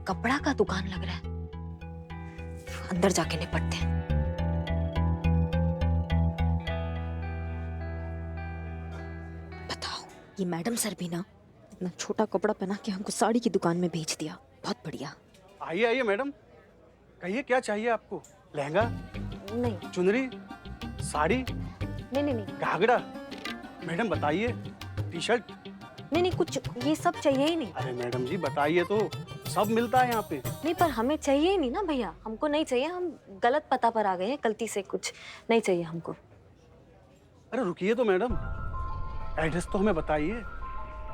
कपड़ा का दुकान लग रहा है। अंदर जाके निपटते हैं। बताओ, ये मैडम सर भी ना इतना छोटा कपड़ा पहना के हमको साड़ी की दुकान में भेज दिया। बहुत बढ़िया। आइए आइए मैडम, कहिए क्या चाहिए आपको? लहंगा, नहीं चुनरी, साड़ी, नहीं नहीं नहीं घाघरा? मैडम बताइए, टी शर्ट? नहीं नहीं, कुछ ये सब चाहिए ही नहीं। अरे मैडम जी बताइए तो, सब मिलता है यहाँ पे। नहीं, पर हमें चाहिए ही नहीं ना भैया, हमको नहीं चाहिए। हम गलत पता पर आ गए हैं गलती से, कुछ नहीं चाहिए हमको। अरे रुकिए तो मैडम, एड्रेस तो हमें बताइए,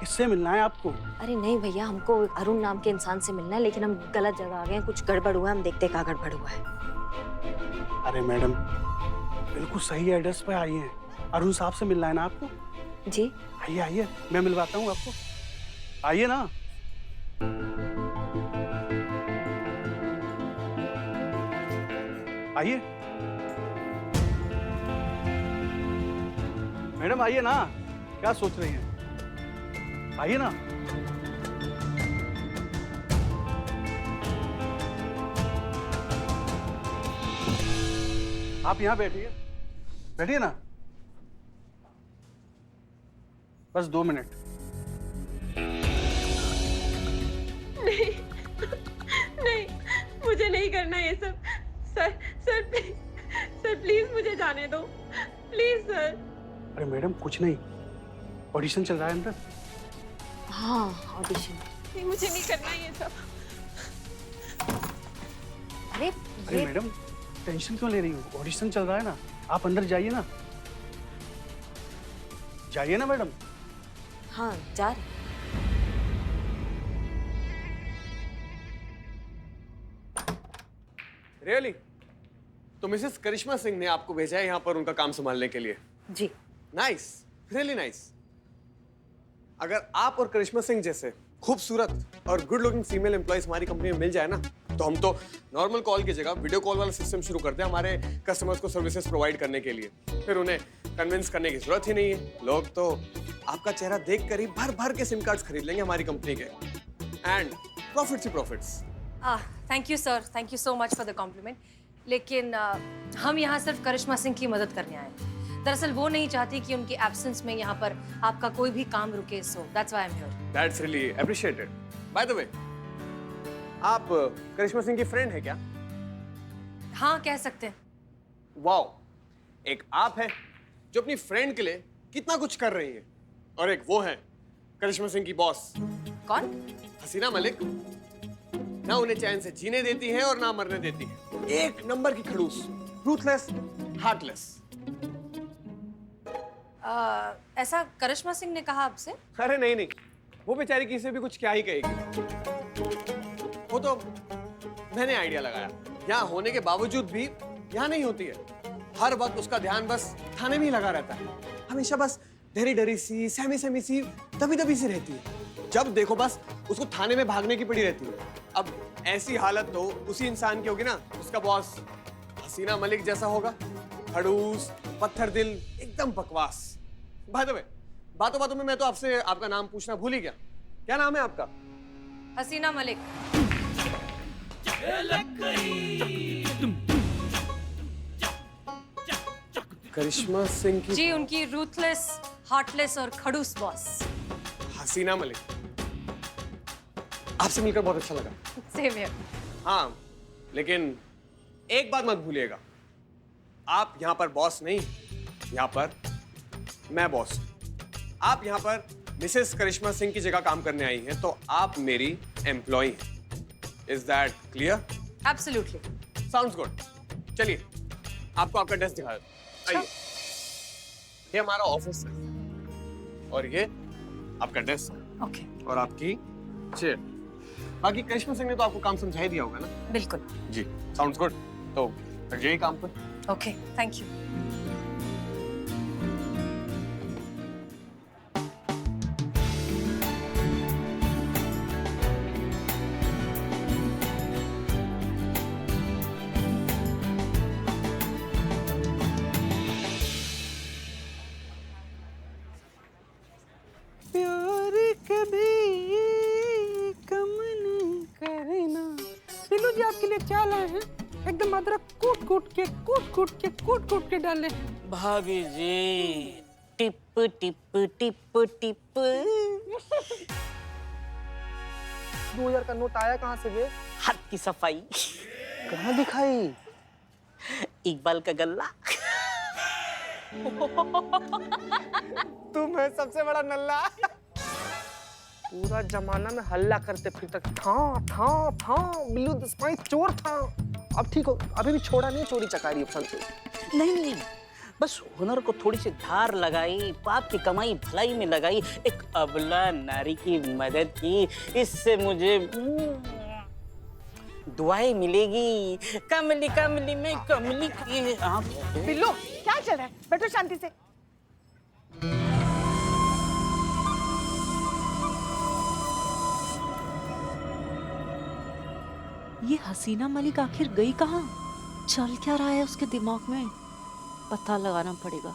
किससे मिलना है आपको? अरे नहीं भैया, हमको अरुण नाम के इंसान से मिलना है, लेकिन हम गलत जगह आ गए हैं। कुछ गड़बड़ हुआ है, हम देखते क्या गड़बड़ हुआ है। अरे मैडम, बिल्कुल सही एड्रेस पे आई हैं। अरुण साहब से मिलना है ना आपको? जी आइए आइए, मैं मिलवाता हूँ आपको। आइए ना। आइए मैडम, आइए ना, क्या सोच रही हैं? आइए ना। आप यहाँ बैठिए, बैठिए ना, बस 2 मिनट। नहीं नहीं, मुझे नहीं करना ये सब। Sir sir please, sir please मुझे जाने दो, प्लीज सर। अरे मैडम कुछ नहीं, ऑडिशन चल रहा है अंदर। हाँ, ऑडिशन। नहीं, मुझे नहीं करना ये सब। अरे अरे ये मैडम, टेंशन क्यों ले रही हो? ऑडिशन चल रहा है ना, आप अंदर जाइए ना, जाइए ना मैडम। हाँ, जा रहे। रियली? तो मिसेस करिश्मा सिंह ने आपको भेजा है यहाँ पर उनका काम संभालने के लिए? जी नाइस, रियली नाइस। अगर आप और करिश्मा सिंह जैसे खूबसूरत और गुड लुकिंग फीमेल एम्प्लॉइज हमारी कंपनी में मिल जाए ना, तो हम तो नॉर्मल कॉल की जगह वीडियो कॉल वाला सिस्टम शुरू करते हैं हमारे कस्टमर्स को सर्विसेज प्रोवाइड करने के लिए। फिर उन्हें कन्विंस करने की जरूरत ही नहीं है। लोग तो आपका चेहरा देख कर ही भर भर के सिम कार्ड्स खरीद लेंगे हमारी कंपनी के। एंड प्रॉफिट्स ही profits. Thank you sir, thank you so much for the compliment. लेकिन हम यहाँ सिर्फ करिश्मा सिंह की मदद करने आए हैं। दरअसल वो नहीं चाहती कि उनकी एब्सेंस में यहाँ पर आपका कोई भी काम रुके, so that's why I am here. That's really appreciated. By the way, आप करिश्मा सिंह की फ्रेंड है क्या? हाँ, कह सकते हैं। वाओ, एक आप है जो अपनी फ्रेंड के लिए कितना कुछ कर रही है, और एक वो है करिश्मा सिंह की बॉस कौन? हसीना मलिक। ना उन्हें चैन से जीने देती है और ना मरने देती है। एक नंबर की खड़ूस, रूथलेस, हार्टलेस। ऐसा करिश्मा सिंह ने कहा आपसे? अरे नहीं नहीं, वो बेचारी किसी से भी कुछ क्या ही कहेगी। वो तो मैंने आइडिया लगाया, यहाँ होने के बावजूद भी यहाँ नहीं होती है। हर वक्त उसका ध्यान बस थाने में ही लगा रहता है। हमेशा बस डरी डरी सी, सहमी सहमी सी, दबी दबी सी रहती है। जब देखो बस उसको थाने में भागने की पड़ी रहती है। अब ऐसी हालत तो उसी इंसान की होगी ना, उसका बॉस हसीना मलिक जैसा होगा। खड़ूस, पत्थर दिल, एकदम बकवास। बाय द वे, बातों बातों में मैं तो आपसे आपका नाम पूछना भूल ही गया। क्या नाम है आपका? हसीना मलिक। करिश्मा सिंह की जी, उनकी रूथलेस, हार्टलेस और खड़ूस बॉस। हसीना मलिक। आपसे मिलकर बहुत अच्छा लगा। Same here. हाँ, लेकिन एक बात मत भूलिएगा, आप यहाँ पर बॉस नहीं, यहाँ पर मैं बॉस। आप यहाँ पर मिसेस करिश्मा सिंह की जगह काम करने आई हैं, तो आप मेरी एम्प्लॉय हैं। Is that clear? Absolutely. Sounds good. चलिए, आपको आपका डेस्क दिखा देता हूं। आइए, ये हमारा ऑफिस है और ये आपका डेस्क ओके। और आपकी चेयर। बाकी करिश्मा सिंह ने तो आपको काम समझा ही दिया होगा ना? बिल्कुल। जी, साउंड्स गुड। तो लग जाइए काम पर। Okay, thank you. प्यार कभी कम नहीं करना, लिए क्या लाए हैं? एकदम अदरक कूट के डाले। भाभी जी, टिप टिप टिप टिप। 2000 का नोट आया कहाँ से बे? हाथ की सफाई। कहाँ दिखाई? इकबाल का गल्ला। तुम है सबसे बड़ा नल्ला। पूरा जमाना में हल्ला करते फिरता था बिल्लू दसमाई चोर था। अब ठीक हो, अभी भी छोड़ा नहीं चोरी चकारी संतोष। नहीं, बस हुनर को थोड़ी सी धार लगाई, पाप की कमाई भलाई में लगाई, एक अबला नारी की मदद की, इससे मुझे दुआएं मिलेगी। कमली कमली में कमली की आँख। बिल्लू क्या चल रहा है? बैठो शांति से। ये हसीना मलिक आखिर गई कहाँ? चल क्या रहा है उसके दिमाग में? पता लगाना पड़ेगा।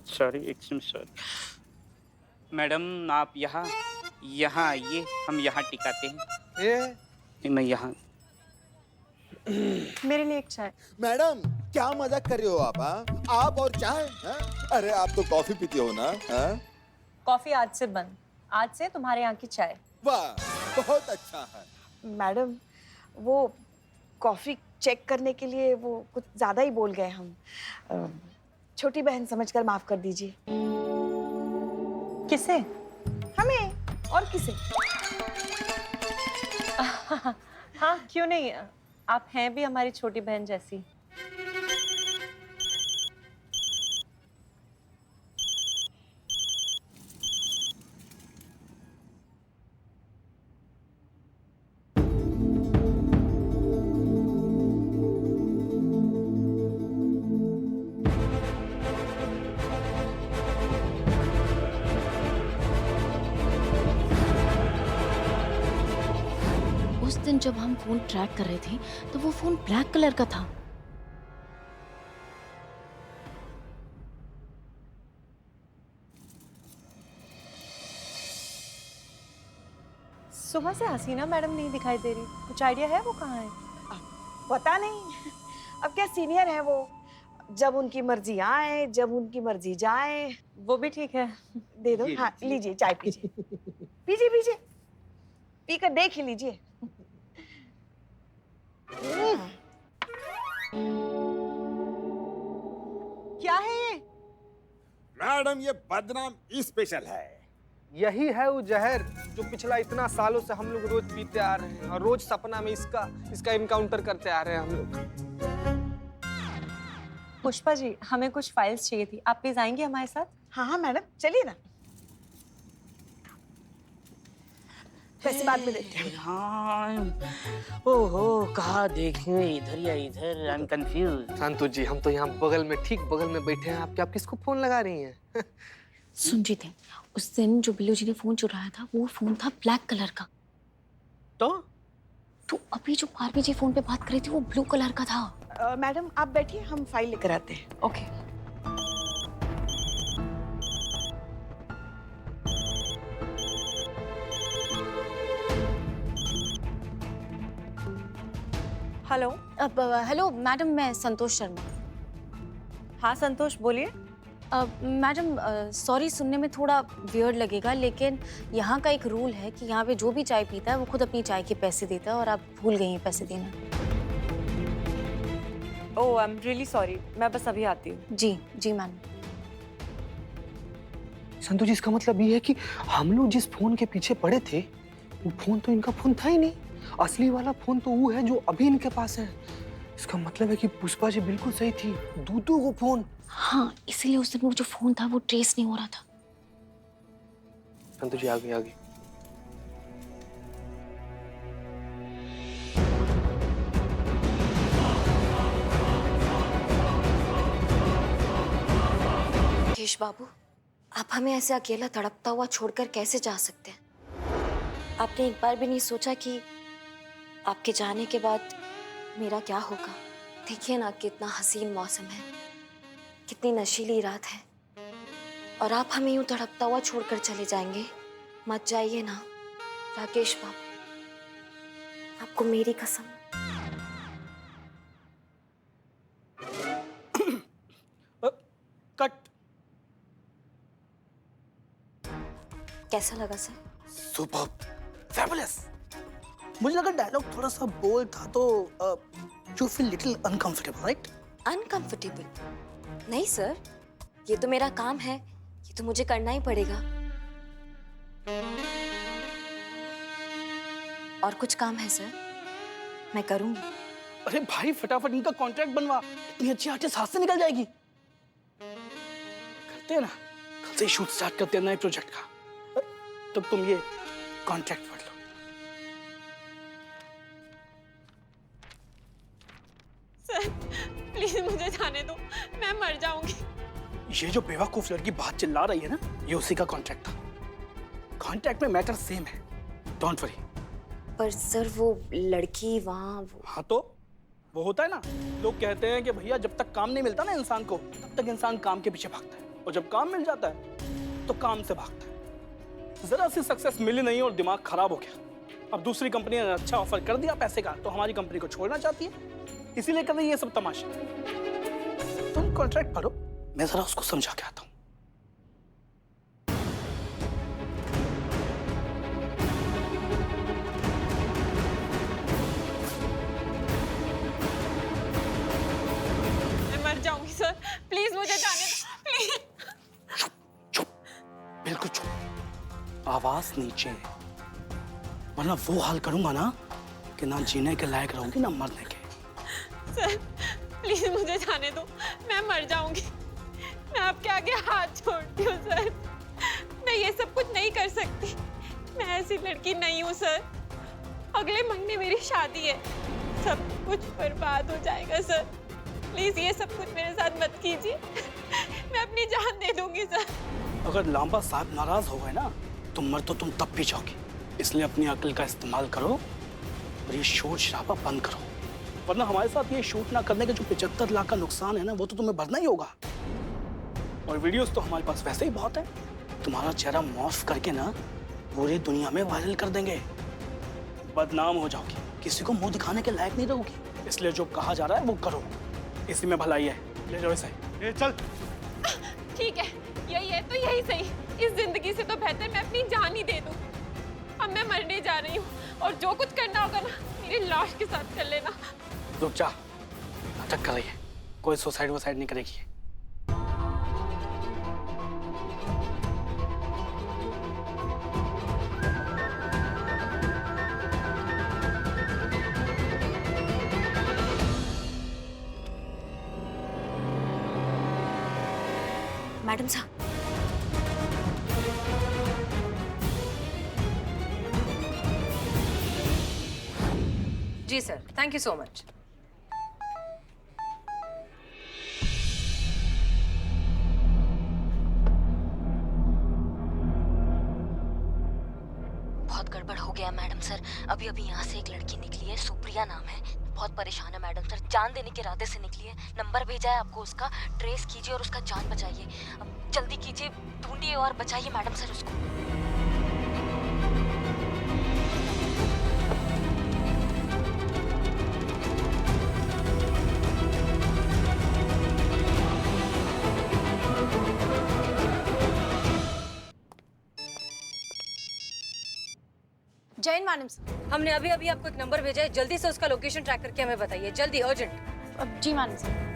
Sorry, excuse sorry. मैडम आप यहाँ आइए, हम यहाँ टिकाते हैं। ये मैं यहाँ। मेरे लिए एक चाय। मैडम क्या मजाक कर रहे हो आप? आप और चाय? अरे आप तो कॉफी पीती हो ना? कॉफी आज से बंद, आज से तुम्हारे यहाँ की चाय। वाह, बहुत अच्छा है। मैडम वो कॉफी चेक करने के लिए वो कुछ ज्यादा ही बोल गए हम। छोटी बहन समझकर माफ कर दीजिए। किसे? हमें और किसे? हाँ क्यों नहीं, आप हैं भी हमारी छोटी बहन जैसी। उस दिन जब हम फोन ट्रैक कर रहे थे तो वो फोन ब्लैक कलर का था। सुबह से हसीना मैडम नहीं दिखाई दे रही, कुछ आइडिया है वो कहाँ है? पता नहीं। अब क्या सीनियर है वो, जब उनकी मर्जी आए जब उनकी मर्जी जाए। वो भी ठीक है। दे दो। हाँ लीजिए चाय पीजिए। पीजिए पीजिए, पीकर देख ही लीजिए। क्या है ये? मैडम ये बदनाम स्पेशल है। यही है वो जहर जो पिछला इतना सालों से हम लोग रोज पीते आ रहे हैं और रोज सपना में इसका इनकाउंटर करते आ रहे हैं हम लोग। पुष्पा जी, हमें कुछ फाइल्स चाहिए थी, आप प्लीज आएंगे हमारे साथ? हाँ हाँ मैडम चलिए ना। पैसे बाद में देते हैं। हाँ, ओहो, कहाँ देखें, इधर या इधर, I am confuse. Santosh ji, हम तो यहाँ बगल में, ठीक बगल में बैठे हैं, आप किसको फोन लगा रही हैं? सुन रही थी, उस दिन जो बिल्लू जी ने फोन चुराया था वो फोन था ब्लैक कलर का। तो अभी जो पारवी जी फोन पे बात कर रही थी वो ब्लू कलर का था। मैडम आप बैठिए, हम फाइल लेकर आते हैं। ओके। हेलो। अब हेलो मैडम, मैं संतोष शर्मा। हाँ संतोष बोलिए। मैडम सॉरी, सुनने में थोड़ा वियर्ड लगेगा लेकिन यहाँ का एक रूल है कि यहाँ पे जो भी चाय पीता है वो खुद अपनी चाय के पैसे देता है और आप भूल गई हैं पैसे देना। ओह आई एम रियली सॉरी, मैं बस अभी आती हूँ। जी जी मैम। संतोष जी, इसका मतलब ये है कि हम लोग जिस फोन के पीछे पड़े थे वो फोन तो इनका फोन था ही नहीं। असली वाला फोन तो वो है जो अभी इनके पास है। इसका मतलब है कि पुष्पा जी बिल्कुल सही थी, दूधू को फोन। हाँ, इसीलिए उस दिन वो जो फोन था वो ट्रेस नहीं हो रहा था। संतोष जी आगे। केश बाबू, आप हमें ऐसे अकेला तड़पता हुआ छोड़कर कैसे जा सकते हैं? आपने एक बार भी नहीं सोचा कि आपके जाने के बाद मेरा क्या होगा? देखिए ना कितना हसीन मौसम है, कितनी नशीली रात है और आप हमें यूं तड़पता हुआ छोड़कर चले जाएंगे। मत जाइए ना राकेश बाबू। आपको मेरी कसम। कट। कैसा लगा सर? Super, fabulous. मुझे लगा डायलॉग थोड़ा सा बोल्ड था तो you feel little uncomfortable, right? Uncomfortable? नहीं सर, ये तो मेरा काम है, ये तो मुझे करना ही पड़ेगा। और कुछ काम है सर, मैं करूंगी। अरे भाई फटाफट इनका कॉन्ट्रैक्ट बनवा, इतनी अच्छी आर्टिस्ट हाथ से निकल जाएगी। करते हैं ना, कल से शूट स्टार्ट करते हैं नए प्रोजेक्ट का। तब तुम ये कॉन्ट्रैक्ट पढ़ लो। सर प्लीज मुझे जाने दो, मैं मर जाऊंगी। ये जो बेवकूफ लड़की बात चिल्ला रही है ना, ये उसी का कॉन्ट्रैक्ट था। कॉन्ट्रैक्ट में मैटर सेम है, डोंट वरी। पर सर वो लड़की वहाँ हाँ तो वो होता है ना, लोग कहते हैं कि भैया जब तक काम नहीं मिलता ना इंसान को, तब तक इंसान काम के पीछे भागता है, और जब काम मिल जाता है तो काम से भागता है। जरा सी सक्सेस मिली नहीं और दिमाग खराब हो गया। अब दूसरी कंपनी ने अच्छा ऑफर कर दिया पैसे का, तो हमारी कंपनी को छोड़ना चाहती है, इसीलिए कर रही है ये सब तमाशे। तुम कॉन्ट्रैक्ट पढ़ो, मैं जरा उसको समझा के आता हूँ। मैं मर जाऊंगी सर, प्लीज मुझे जाने दो, प्लीज। चुप, बिल्कुल चुप, आवाज नीचे, वरना वो हाल करूंगा ना कि ना जीने के लायक रहूंगी ना मरने के। सर प्लीज मुझे जाने दो, मैं मर जाऊंगी। मैं आपके आगे हाथ जोड़ती हूँ सर, मैं ये सब कुछ नहीं कर सकती, मैं ऐसी लड़की नहीं हूँ सर। अगले महीने मेरी शादी है, सब कुछ बर्बाद हो जाएगा सर। प्लीज ये सब कुछ मेरे साथ मत कीजिए, मैं अपनी जान दे दूंगी सर। अगर लांबा साहब नाराज हो गए ना, तो मर तो तुम तब भी जाओगे, इसलिए अपनी अक्ल का इस्तेमाल करो और ये शोर शराबा बंद करो, वरना हमारे साथ ये शूट ना करने के जो 75 लाख का नुकसान है ना, वो तो तुम्हें भरना ही होगा। और वीडियोस तो हमारे पास वैसे ही बहुत है, तुम्हारा चेहरा मॉर्फ करके ना पूरी दुनिया में वायरल कर देंगे, बदनाम हो जाओगी, किसी को मुंह दिखाने के लायक नहीं रहोगी। इसलिए जो कहा जा रहा है वो करो, इसी में भलाई है। ले जाओ इसे। ए चल। ठीक है, यही है तो यही सही, इस जिंदगी से तो बेहतर मैं अपनी जान ही दे दूं। अब मैं मरने जा रही हूँ, और जो कुछ करना होगा ना मेरी लाश के साथ कर लेना। रुक जा, नाटक कर रही है, कोई सुसाइड वसाइड नहीं करेगी। मैडम साहब, जी sir, thank you so much. बहुत गड़बड़ हो गया मैडम सर। अभी यहाँ से एक लड़की निकली है, सुप्रिया नाम है, बहुत परेशान है मैडम सर, जान देने के इरादे से निकली है। नंबर भेजा है आपको उसका, ट्रेस कीजिए और उसका जान बचाइए। अब जल्दी कीजिए, ढूंढिए और बचाइए मैडम सर उसको। जैन मैडम, हमने अभी अभी आपको एक नंबर भेजा है, जल्दी से उसका लोकेशन ट्रैक करके हमें बताइए, जल्दी, अर्जेंट। जी मैडम सर।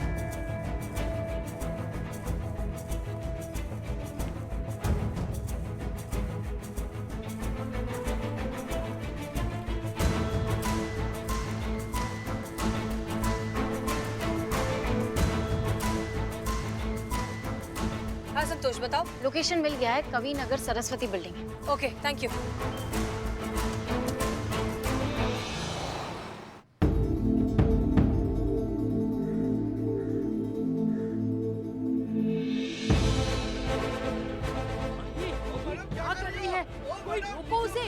हाँ संतोष, बताओ। लोकेशन मिल गया है, कवि नगर सरस्वती बिल्डिंग है। Okay, thank you. कोई रोको उसे,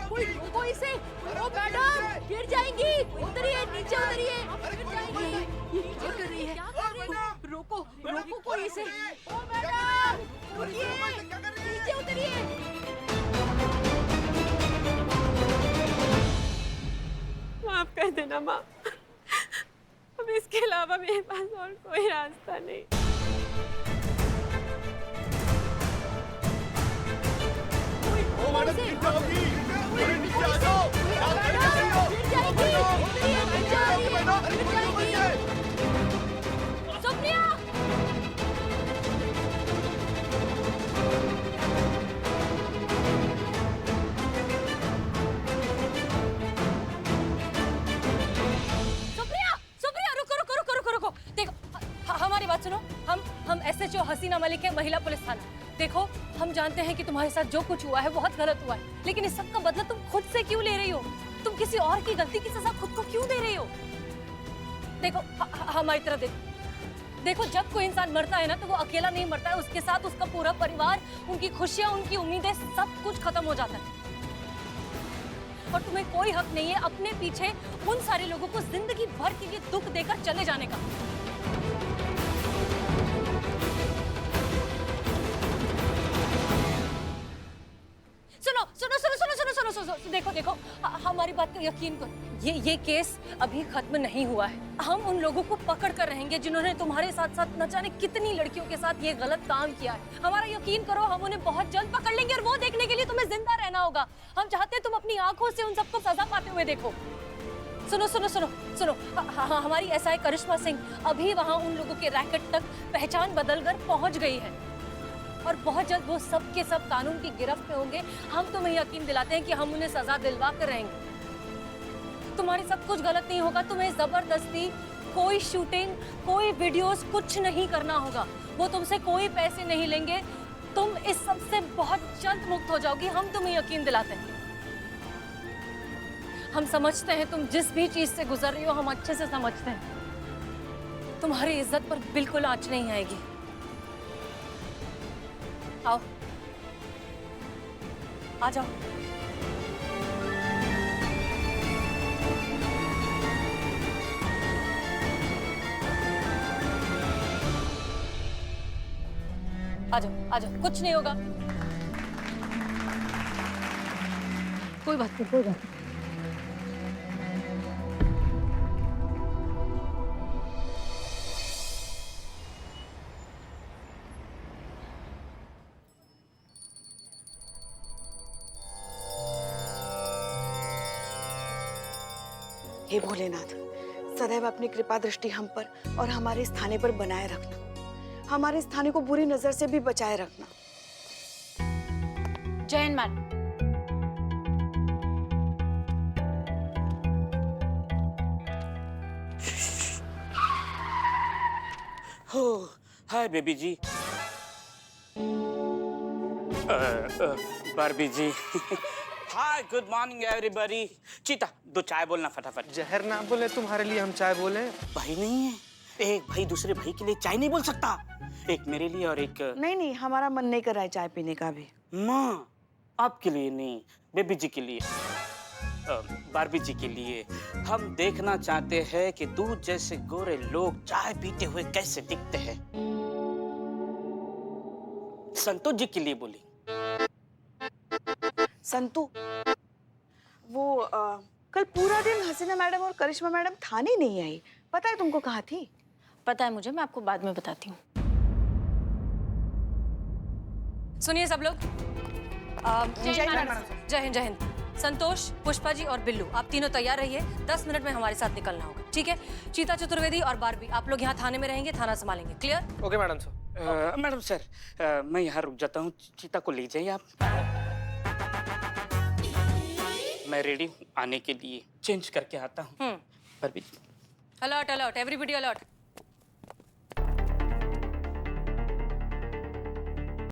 कोई रोको इसे। ओ मैडम, गिर जाएंगी, उतरिए, नीचे उतरिए, गिर जाएंगी। ये नीचे कर रही है, रोको, रोको कोई इसे। ओ मैडम, रुकिए, नीचे उतरिए। ना माँ। अब इसके अलावा मेरे पास और कोई रास्ता नहीं। सुप्रिया! सुप्रिया, सुप्रिया, रुको रुको रुको रुको रुको। देखो, हमारी बात सुनो। हम SHO हसीना मलिक है, महिला पुलिस थाना। देखो, हम जानते हैं कि तुम्हारे साथ जो कुछ हुआ है बहुत गलत हुआ है, लेकिन इस सब का बदला तुम खुद से क्यों ले रही हो? तुम किसी और की गलती की सजा खुद को क्यों दे रही हो? देखो, हमारी तरफ देखो। देखो, जब कोई इंसान मरता है ना, तो वो अकेला नहीं मरता है, उसके साथ उसका पूरा परिवार, उनकी खुशियां, उनकी उम्मीदें, सब कुछ खत्म हो जाता है। और तुम्हें कोई हक नहीं है अपने पीछे उन सारे लोगों को जिंदगी भर के लिए दुख देकर चले जाने का। सुनो सुनो सुनो सुनो सुनो सुनो सुनो, देखो देखो, हमारी बात को यकीन करो। ये केस अभी खत्म नहीं हुआ है। हम उन लोगों को पकड़ कर रहेंगे जिन्होंने तुम्हारे साथ साथ न जाने कितनी लड़कियों के साथ ये गलत काम किया है। हमारा यकीन करो, हम उन्हें बहुत जल्द पकड़ लेंगे और वो देखने के लिए तुम्हें जिंदा रहना होगा। हम चाहते हैं तुम अपनी आंखों से उन सबको सजा पाते हुए देखो। सुनो सुनो सुनो सुनो, हमारी SI करिश्मा सिंह अभी वहाँ उन लोगों के रैकेट तक पहचान बदलकर पहुंच गई है और बहुत जल्द वो सब के सब कानून की गिरफ्त में होंगे। हम तुम्हें यकीन दिलाते हैं कि हम उन्हें सजा दिलवा कर रहेंगे। तुम्हारे सब कुछ गलत नहीं होगा। तुम्हें जबरदस्ती कोई शूटिंग, कोई वीडियोस, कुछ नहीं करना होगा। वो तुमसे कोई पैसे नहीं लेंगे। तुम इस सब से बहुत जल्द मुक्त हो जाओगी, हम तुम्हें यकीन दिलाते हैं। हम समझते हैं तुम जिस भी चीज से गुजर रही हो, हम अच्छे से समझते हैं। तुम्हारी इज्जत पर बिल्कुल आंच नहीं आएगी। आओ, आ जाओ। आ जाओ, कुछ नहीं होगा। कोई बात नहीं, कोई बात नहीं। हे भोलेनाथ, सदैव अपनी कृपा दृष्टि हम पर और हमारे इस थाने पर बनाए रखना। हमारे इस थाने को बुरी नजर से भी बचाए रखना। जैन मैडम। हो, हाय बेबी जी। बारबी जी। हाय, गुड मॉर्निंग एवरीबॉडी। चीता, 2 चाय बोलना फटाफट। जहर ना बोले तुम्हारे लिए हम चाय बोले। भाई नहीं है, एक भाई दूसरे भाई के लिए चाय नहीं बोल सकता। एक मेरे लिए और एक नहीं, हमारा मन नहीं कर रहा है चाय पीने का भी। माँ, आपके लिए नहीं, बेबी जी के लिए, बारबी जी के लिए। हम देखना चाहते हैं कि दूध जैसे गोरे लोग चाय पीते हुए कैसे दिखते हैं। संतोष जी के लिए बोली। संतू, वो कल पूरा दिन हसीना मैडम और करिश्मा मैडम थाने नहीं आई। पता है तुमको कहाँ थी? पता है मुझे, मैं आपको बाद में बताती हूँ। सुनिए सब लोग। जय हिंद, जय हिंद। संतोष, पुष्पा जी और बिल्लू, आप तीनों तैयार रहिए। 10 मिनट में हमारे साथ निकलना होगा, ठीक है? चीता चतुर्वेदी और बारबी, आप लोग यहाँ थाने में रहेंगे, थाना संभालेंगे। Clear? Okay madam sir. Madam sir, मैं यहाँ रुक जाता हूँ। चीता को ले जाइए आप। मैं रेडी हूँ आने के लिए। चेंज करके आता हूँ। Barbie ji. Alert alert, everybody alert.